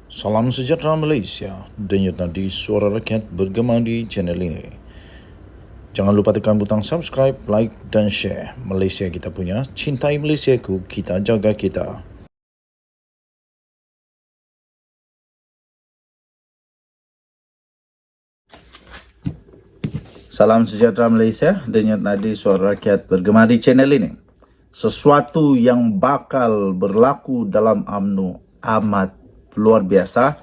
Salam sejahtera Malaysia, denyut nadi suara rakyat bergema di channel ini. Jangan lupa tekan butang subscribe, like dan share. Malaysia kita punya, cintai Malaysiaku, kita jaga kita. Salam sejahtera Malaysia, denyut nadi suara rakyat bergema di channel ini. Sesuatu yang bakal berlaku dalam UMNO amat luar biasa.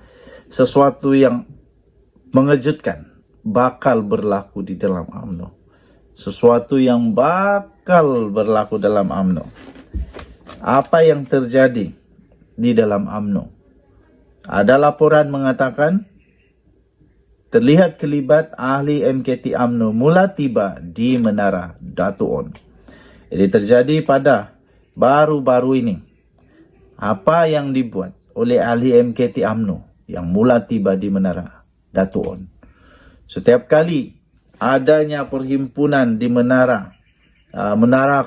Sesuatu yang mengejutkan bakal berlaku di dalam UMNO. Sesuatu yang bakal berlaku dalam UMNO. Apa yang terjadi di dalam UMNO? Ada laporan mengatakan terlihat kelibat ahli MKT UMNO mula tiba di Menara Dato' On. Ini terjadi pada baru-baru ini. Apa yang dibuat oleh ahli MKT UMNO yang mula tiba di Menara Dato' On? Setiap kali adanya perhimpunan di Menara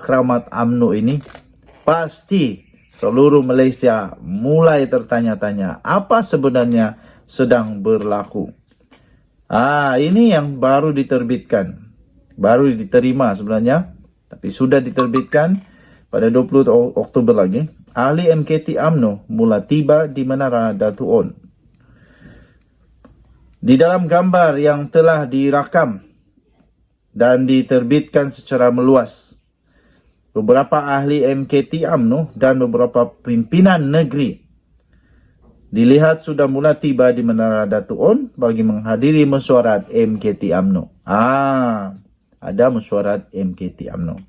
Keramat UMNO ini, pasti seluruh Malaysia mulai tertanya-tanya apa sebenarnya sedang berlaku. Ini yang baru diterbitkan, baru diterima sebenarnya, tapi sudah diterbitkan pada 20 Oktober lagi. Ahli MKT UMNO mula tiba di Menara Dato' On. Di dalam gambar yang telah dirakam dan diterbitkan secara meluas, beberapa ahli MKT UMNO dan beberapa pimpinan negeri dilihat sudah mula tiba di Menara Dato' On bagi menghadiri mesyuarat MKT UMNO. Ada mesyuarat MKT UMNO.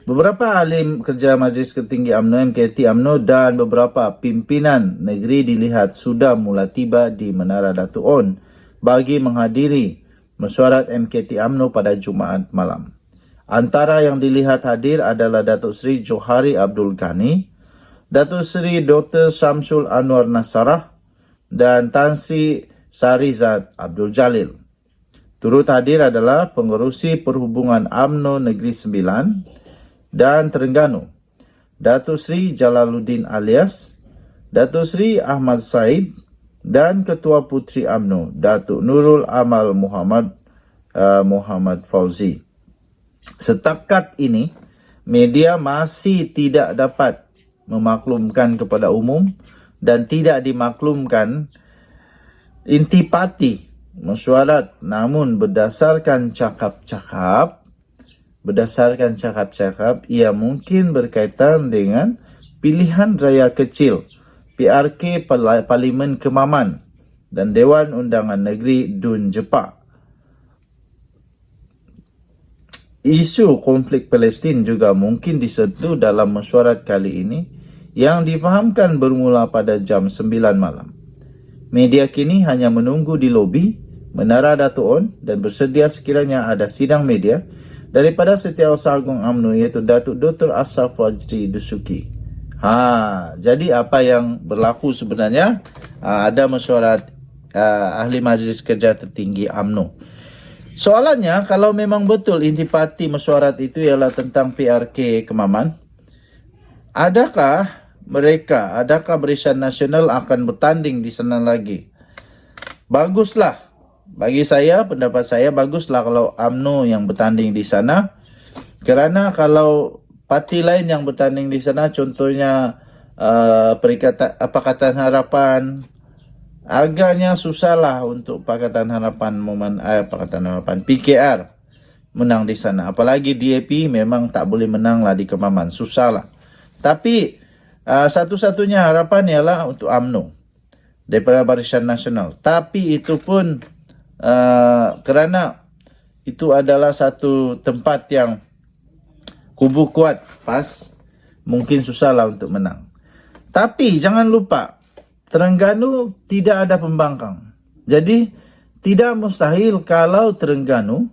Beberapa ahli kerja Majlis Tertinggi UMNO, MKT UMNO dan beberapa pimpinan negeri dilihat sudah mula tiba di Menara Dato' On bagi menghadiri mesyuarat MKT UMNO pada Jumaat malam. Antara yang dilihat hadir adalah Datuk Seri Johari Abdul Ghani, Datuk Seri Dr. Syamsul Anwar Nasarah dan Tan Sri Sarizat Abdul Jalil. Turut hadir adalah Pengerusi Perhubungan UMNO Negeri Sembilan dan Terengganu, Datuk Seri Jalaluddin Alias, Datuk Seri Ahmad Said dan Ketua Puteri UMNO, Datuk Nurul Amal Muhammad Fauzi. Setakat ini, media masih tidak dapat memaklumkan kepada umum dan tidak dimaklumkan intipati mesyuarat, namun berdasarkan cakap-cakap ia mungkin berkaitan dengan pilihan raya kecil PRK Parlimen Kemaman dan Dewan Undangan Negeri Dun Jepak. Isu konflik Palestin juga mungkin disentuh dalam mesyuarat kali ini yang difahamkan bermula pada jam 9 malam. Media kini hanya menunggu di lobi Menara Dato' On dan bersedia sekiranya ada sidang media daripada Setiausaha Agung UMNO iaitu Datuk Dr. Ashraf Wajdi Dusuki. Jadi apa yang berlaku sebenarnya? Ada mesyuarat ahli Majlis Kerja Tertinggi UMNO. Soalannya, kalau memang betul intipati mesyuarat itu ialah tentang PRK Kemaman, adakah Barisan Nasional akan bertanding di sana lagi? Baguslah. Bagi saya, pendapat saya, baguslah kalau UMNO yang bertanding di sana. Kerana kalau parti lain yang bertanding di sana, contohnya Pakatan Harapan, agaknya susahlah untuk Pakatan Harapan PKR menang di sana. Apalagi DAP memang tak boleh menang lah di Kemaman, susahlah. Tapi satu-satunya harapan ialah untuk UMNO daripada Barisan Nasional. Tapi itu pun kerana itu adalah satu tempat yang kubu kuat, PAS, mungkin susahlah untuk menang. Tapi jangan lupa, Terengganu tidak ada pembangkang. Jadi tidak mustahil kalau Terengganu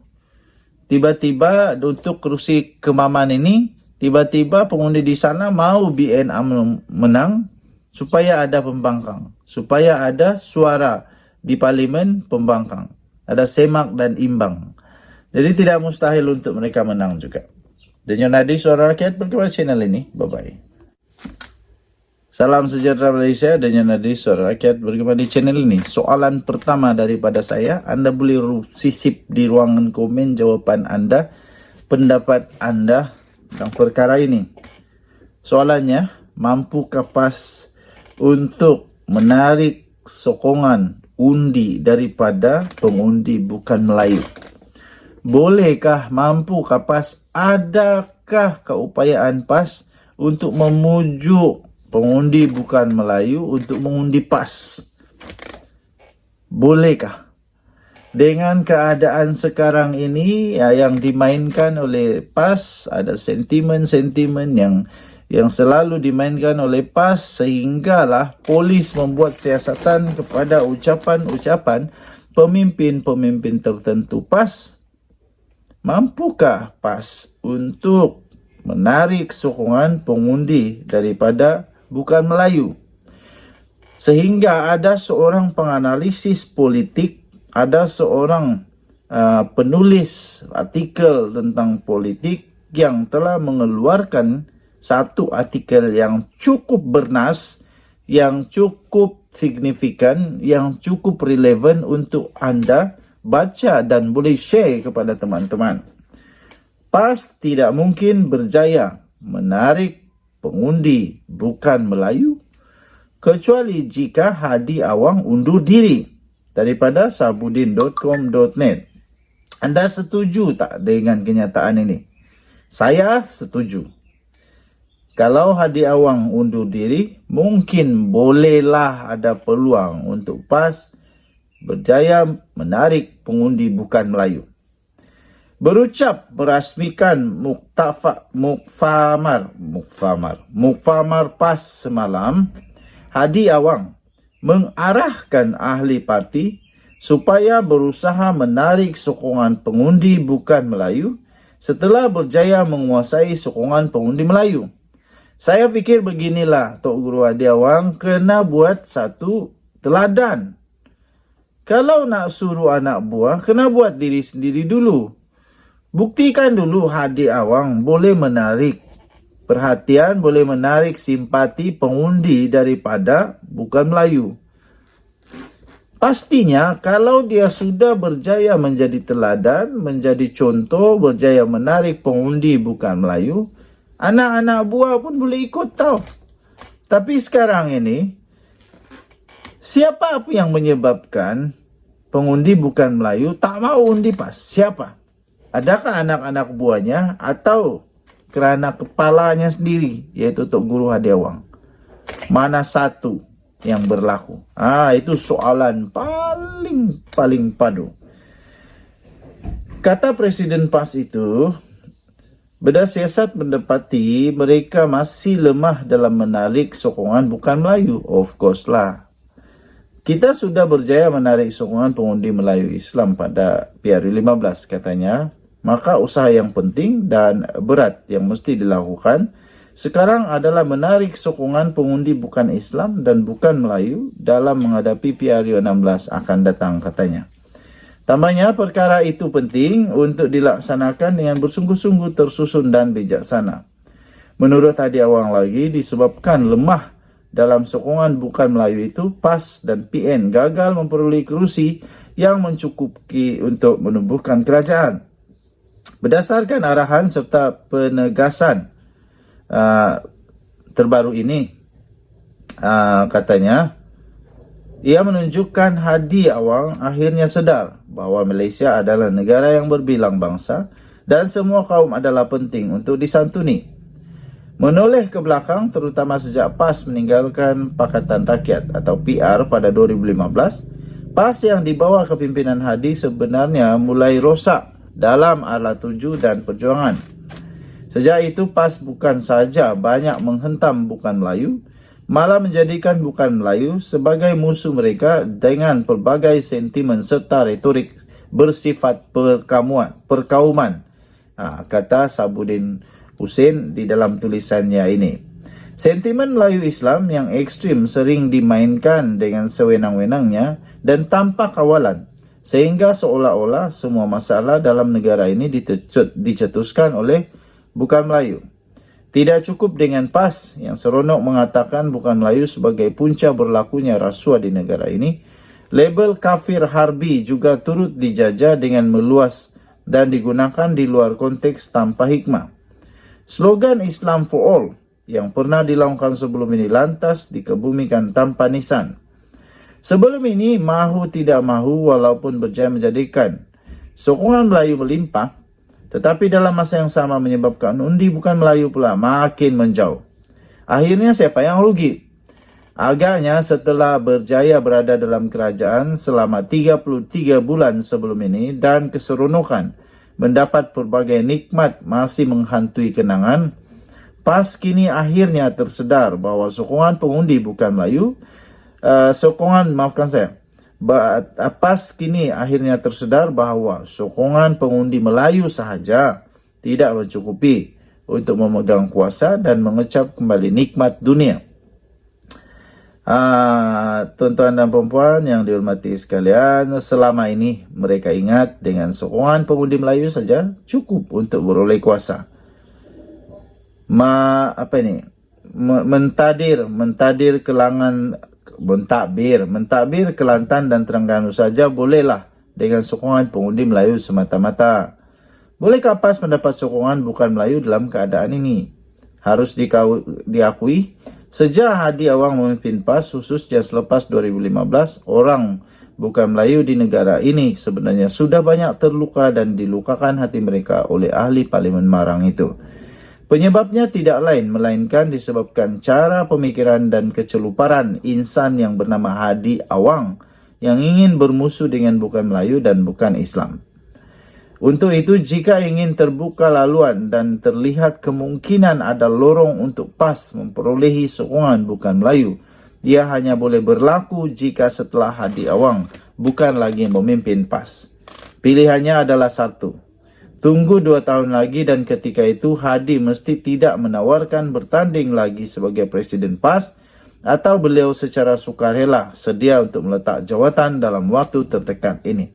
tiba-tiba untuk kerusi Kemaman ini, tiba-tiba pengundi di sana mau BN UMNO menang supaya ada pembangkang, supaya ada suara di parlimen pembangkang, ada semak dan imbang. Jadi tidak mustahil untuk mereka menang juga. Denyut nadi suara rakyat berkembang channel ini. Bye-bye. Salam sejahtera Malaysia dan Nadi Suara Rakyat bergema di channel ini. Soalan pertama daripada saya, Anda boleh sisip di ruangan komen jawapan Anda, pendapat Anda tentang perkara ini. Soalannya, mampukah PAS untuk menarik sokongan undi daripada pengundi bukan Melayu? Bolehkah, mampukah PAS, adakah keupayaan PAS untuk memujuk pengundi bukan Melayu untuk mengundi PAS? Bolehkah? Dengan keadaan sekarang ini yang dimainkan oleh PAS, ada sentimen-sentimen yang selalu dimainkan oleh PAS, sehinggalah polis membuat siasatan kepada ucapan-ucapan pemimpin-pemimpin tertentu PAS. Mampukah PAS untuk menarik sokongan pengundi daripada bukan Melayu? Sehingga ada seorang penganalisis politik, ada seorang penulis artikel tentang politik yang telah mengeluarkan satu artikel yang cukup bernas, yang cukup signifikan, yang cukup relevan untuk Anda baca dan boleh share kepada teman-teman. PAS tidak mungkin berjaya menarik pengundi bukan Melayu kecuali jika Hadi Awang undur diri daripada sabudin.com.net. Anda setuju tak dengan kenyataan ini? Saya setuju. Kalau Hadi Awang undur diri, mungkin bolehlah ada peluang untuk PAS berjaya menarik pengundi bukan Melayu. Berucap merasmikan muktamar PAS semalam, Hadi Awang mengarahkan ahli parti supaya berusaha menarik sokongan pengundi bukan Melayu setelah berjaya menguasai sokongan pengundi Melayu. Saya fikir beginilah, Tok Guru Hadi Awang kena buat satu teladan. Kalau nak suruh anak buah, kena buat diri sendiri dulu. Buktikan dulu Hadi Awang boleh menarik perhatian, boleh menarik simpati pengundi daripada bukan Melayu. Pastinya kalau dia sudah berjaya menjadi teladan, menjadi contoh, berjaya menarik pengundi bukan Melayu, anak-anak buah pun boleh ikut tau. Tapi sekarang ini, siapa yang menyebabkan pengundi bukan Melayu tak mau undi PAS? Siapa? Adakah anak-anak buahnya atau kerana kepalanya sendiri, yaitu Tok Guru Hadi Awang? Mana satu yang berlaku? Itu soalan paling padu. Kata Presiden PAS itu, beda siasat mendapati mereka masih lemah dalam menarik sokongan bukan Melayu. Of course lah. Kita sudah berjaya menarik sokongan pengundi Melayu Islam pada PRU15 katanya. Maka usaha yang penting dan berat yang mesti dilakukan sekarang adalah menarik sokongan pengundi bukan Islam dan bukan Melayu dalam menghadapi PRU16 akan datang katanya. Tambahnya, perkara itu penting untuk dilaksanakan dengan bersungguh-sungguh, tersusun dan bijaksana. Menurut Hadi Awang lagi, disebabkan lemah dalam sokongan bukan Melayu itu, PAS dan PN gagal memperoleh kerusi yang mencukupi untuk menumbuhkan kerajaan. Berdasarkan arahan serta penegasan terbaru ini, katanya, ia menunjukkan Hadi Awang akhirnya sedar bahawa Malaysia adalah negara yang berbilang bangsa dan semua kaum adalah penting untuk disantuni. Menoleh ke belakang, terutama sejak PAS meninggalkan Pakatan Rakyat atau PR pada 2015, PAS yang dibawa kepimpinan Hadi sebenarnya mulai rosak dalam ala tuju dan perjuangan. Sejak itu, PAS bukan saja banyak menghentam bukan Melayu, malah menjadikan bukan Melayu sebagai musuh mereka dengan pelbagai sentimen serta retorik bersifat perkauman. Kata Sabudin Husin di dalam tulisannya ini. Sentimen Melayu Islam yang ekstrim sering dimainkan dengan sewenang-wenangnya dan tanpa kawalan, sehingga seolah-olah semua masalah dalam negara ini dicetuskan oleh bukan Melayu. Tidak cukup dengan PAS yang seronok mengatakan bukan Melayu sebagai punca berlakunya rasuah di negara ini, label kafir harbi juga turut dijajah dengan meluas dan digunakan di luar konteks tanpa hikmah. Slogan Islam for All yang pernah dilaungkan sebelum ini lantas dikebumikan tanpa nisan. Sebelum ini, mahu tidak mahu walaupun berjaya menjadikan sokongan Melayu melimpah, tetapi dalam masa yang sama menyebabkan undi bukan Melayu pula makin menjauh. Akhirnya siapa yang rugi? Agaknya setelah berjaya berada dalam kerajaan selama 33 bulan sebelum ini dan keseronokan mendapat berbagai nikmat masih menghantui kenangan, PAS kini akhirnya tersedar bahwa sokongan pengundi bukan Melayu, PAS kini akhirnya tersedar bahwa sokongan pengundi Melayu sahaja tidak mencukupi untuk memegang kuasa dan mengecap kembali nikmat dunia. Tuan-tuan dan puan yang dihormati sekalian, selama ini mereka ingat dengan sokongan pengundi Melayu saja cukup untuk beroleh kuasa. Mentadbir Kelantan dan Terengganu saja bolehlah dengan sokongan pengundi Melayu semata-mata. Bolehkah PAS mendapat sokongan bukan Melayu dalam keadaan ini? Harus diakui, sejak Hadi Awang memimpin PAS khususnya selepas 2015, orang bukan Melayu di negara ini sebenarnya sudah banyak terluka dan dilukakan hati mereka oleh ahli Parlimen Marang itu. Penyebabnya tidak lain melainkan disebabkan cara pemikiran dan keceluparan insan yang bernama Hadi Awang yang ingin bermusuh dengan bukan Melayu dan bukan Islam. Untuk itu, jika ingin terbuka laluan dan terlihat kemungkinan ada lorong untuk PAS memperolehi sokongan bukan Melayu, ia hanya boleh berlaku jika setelah Hadi Awang bukan lagi memimpin PAS. Pilihannya adalah satu. Tunggu 2 tahun lagi dan ketika itu Hadi mesti tidak menawarkan bertanding lagi sebagai Presiden PAS atau beliau secara sukarela sedia untuk meletak jawatan dalam waktu terdekat ini.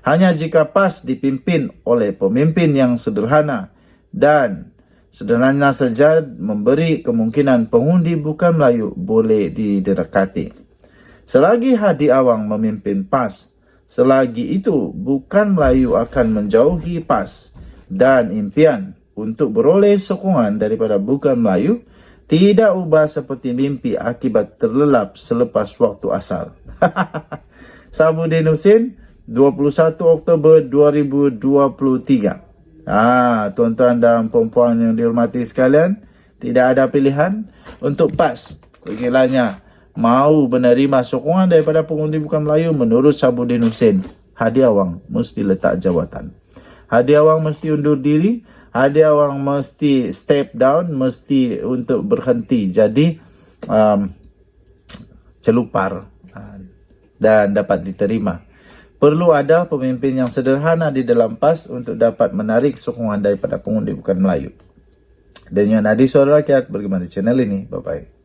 Hanya jika PAS dipimpin oleh pemimpin yang sederhana dan sederhana saja memberi kemungkinan pengundi bukan Melayu boleh didekati. Selagi Hadi Awang memimpin PAS, selagi itu bukan Melayu akan menjauhi PAS dan impian untuk beroleh sokongan daripada bukan Melayu tidak ubah seperti mimpi akibat terlelap selepas waktu asal. Sabudin Husin, 21 Oktober 2023. Tuan-tuan dan puan-puan yang dihormati sekalian, tidak ada pilihan untuk PAS. Kiranya mau menerima sokongan daripada pengundi bukan Melayu, menurut Sabudin Husin, Hadi Awang mesti letak jawatan. Hadi Awang mesti undur diri, Hadi Awang mesti step down, mesti untuk berhenti jadi celupar dan dapat diterima. Perlu ada pemimpin yang sederhana di dalam PAS untuk dapat menarik sokongan daripada pengundi bukan Melayu. Dan yang Nadi Suara Rakyat, bagaimana channel ini? Bye-bye.